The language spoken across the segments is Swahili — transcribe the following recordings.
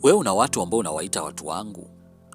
Wewe una watu ambao unawaita watu wangu?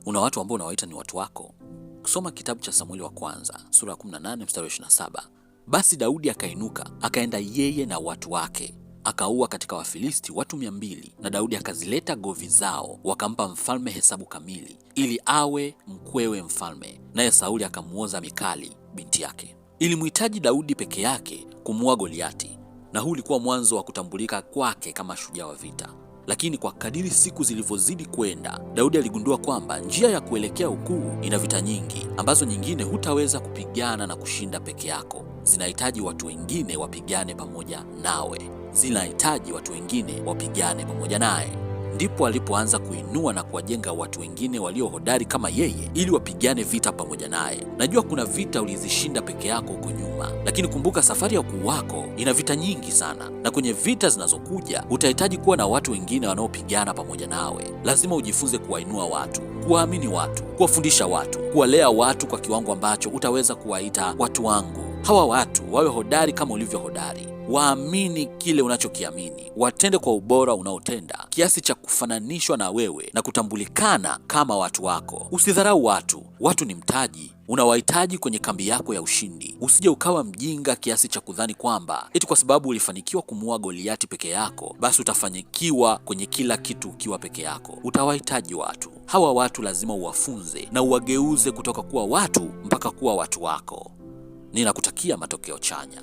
Una watu ambao unawaita ni watu wako? Kusoma kitabu cha Samueli wa kwanza, sura ya 18 mstari wa 27. Basi Daudi akainuka, akaenda yeye na watu wake, akaua katika Wafilisti watu 200, na Daudi akazileta govi zao, wakampa mfalme hesabu kamili, ili awe mkwewe mfalme, naye Sauli akamuoza Mikali binti yake. Ilimhitaji Daudi peke yake kumuua Goliati, na huu ulikuwa mwanzo wa kutambulika kwake kama shujaa wa vita. Lakini kwa kadiri siku zilivyozidi kwenda, Daudi aligundua kwamba njia ya kuelekea ukuu ina vita nyingi ambazo nyingine hutaweza kupigana na kushinda peke yako. Zinahitaji watu wengine wapigane pamoja nawe. Zinahitaji watu wengine wapigane pamoja naye. Ndipo alipoanza kuinua na kuwajenga watu wengine walio hodari kama yeye ili wapigane vita pamoja naye. Najua kuna vita ulizishinda peke yako huko nyuma, lakini kumbuka safari ya ukuu wako ina vita nyingi sana, na kwenye vita zinazokuja utahitaji kuwa na watu wengine wanaopigana pamoja nawe. Lazima ujifunze kuwainua watu, kuwaamini watu, kuwafundisha watu, kuwalea watu kwa kiwango ambacho utaweza kuwaita watu wangu. Hawa watu wawe hodari kama ulivyo hodari. Waamini kile unachokiamini, watende kwa ubora unaotenda, kiasi cha kufananishwa na wewe na kutambulikana kama watu wako. Usidharau watu. Watu ni mtaji, unawahitaji kwenye kambi yako ya ushindi. Usije ukawa mjinga kiasi cha kudhani kwamba eti kwa sababu ulifanikiwa kumuua Goliati peke yako, basi utafanikiwa kwenye kila kitu ukiwa peke yako. Utawahitaji watu. Hawa watu lazima uwafunze na uwageuze kutoka kuwa watu mpaka kuwa watu wako. Ninakutakia matokeo chanya.